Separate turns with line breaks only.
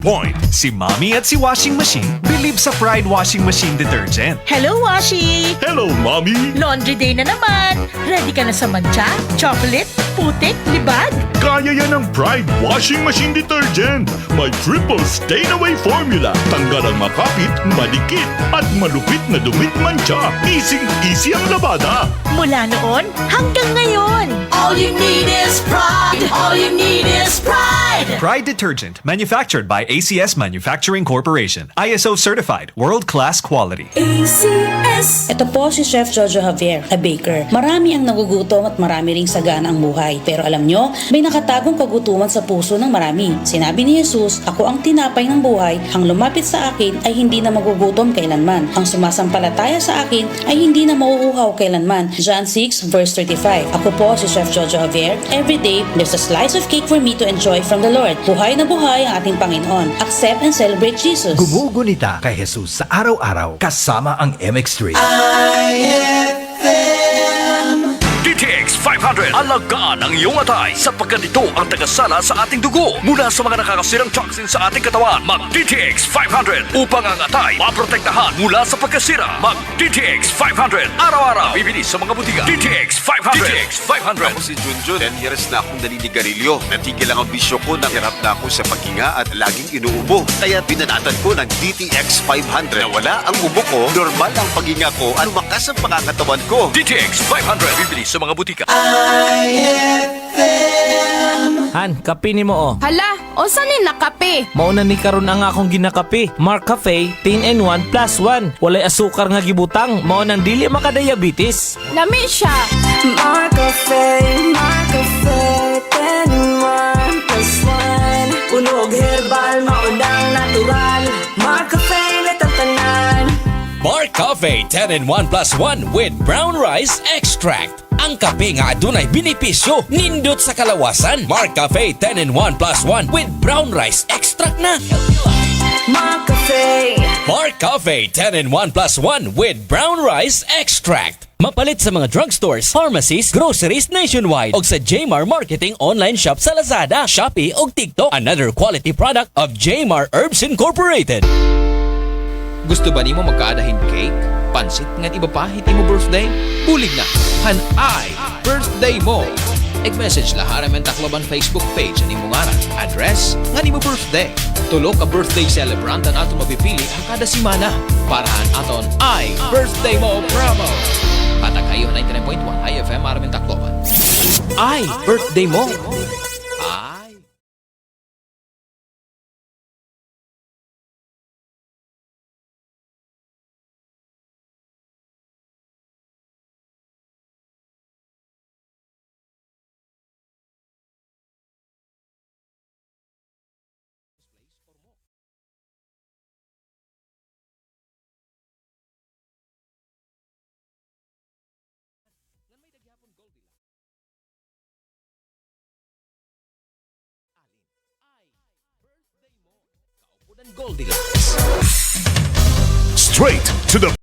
Point. Si Mommy at si Washing Machine believe sa Pride Washing Machine Detergent.
Hello, Washi!
Hello, Mommy!
Laundry day na naman! Ready ka na sa mancha, chocolate, putik, libag?
Kaya yan ng Pride Washing Machine Detergent. May triple stain-away formula. Tanggal ang makapit, malikit, at malupit na dumit mancha. Easy ang labada.
Mula noon hanggang ngayon.
All you need is pride. All you need is pride.
Pride Detergent, manufactured by ACS Manufacturing Corporation. ISO certified, world-class quality.
ACS.
Ito po si Chef Jojo Javier, a baker. Marami ang nagugutom at marami ring sagana ang buhay. Pero alam nyo, may nakatagong kagutuman sa puso ng marami. Sinabi ni Jesus, ako ang tinapay ng buhay. Ang lumapit sa akin ay hindi na magugutom kailanman. Ang sumasampalataya sa akin ay hindi na mauuhaw kailanman. John 6 verse 35. Ako po si Chef Jojo Javier. Every day, there's a slice of cake for me to enjoy from the Lord. Buhay na buhay ang ating Panginoon. Accept and celebrate Jesus.
Gumugunita kay Jesus sa araw-araw kasama ang MX3.
DTX 500. Alagaan ang iyong atay sapagkat ito ang tagasala sa ating dugo mula sa mga nakakasirang toxin sa ating katawan. Mag DTX 500 upang ang atay maprotektahan mula sa pagkasira. Mag DTX 500 araw-araw. Bibili sa mga butika. DTX 500. DTX 500.
Ako si Junjun, 10 years na akong naninigarilyo. Natigil lang ang bisyo ko nang hirap na ako sa paghinga at laging inuubo. Kaya binanatan ko ng DTX 500. Nawala ang ubo ko, normal ang paghinga ko at lumakas ang pangangatawan ko.
DTX 500. Bibili sa mga butika.
Han, kape ni mo oh.
Hala, o saan nakape?
Mauna ni karon ang akong ginakape. Mark Cafe, 10-in-1 plus 1. Walay asukar nga gibutang. Mao nang dili makadiabetes.
Lami siya.
Mark Cafe, 10-in-1 plus 1. Unog herbal, maunang natural. Mark Cafe, natatanan.
Mark Cafe 10-in-1 plus 1 with brown rice extract. Ang kape nga adunay benepisyo nindot sa kalawasan. Mark Cafe 10-in-1 plus 1 with brown rice extract na.
Mark Cafe.
Mark Cafe 10-in-1 plus 1 with brown rice extract. Mapalit sa mga drugstores, pharmacies, groceries nationwide o sa Jmar Marketing online shop sa Lazada, Shopee o TikTok. Another quality product of Jmar Herbs Incorporated.
Gusto ba nimo magkaadahin cake? Pansit nga ibapahit imo birthday? Bulig na! Hanay! Birthday mo! Eg-message lahara men Tacloban Facebook page ani mo ngaran. Address nga nimo birthday. Tulo ka birthday celebrant ang ato mapipili ang kada semana. Parahan aton ay Birthday Mo promo! Patag kayo 99.1 IFM Aramen Tacloban. Ay! Birthday mo! Ay!
Goldilocks.
Straight to the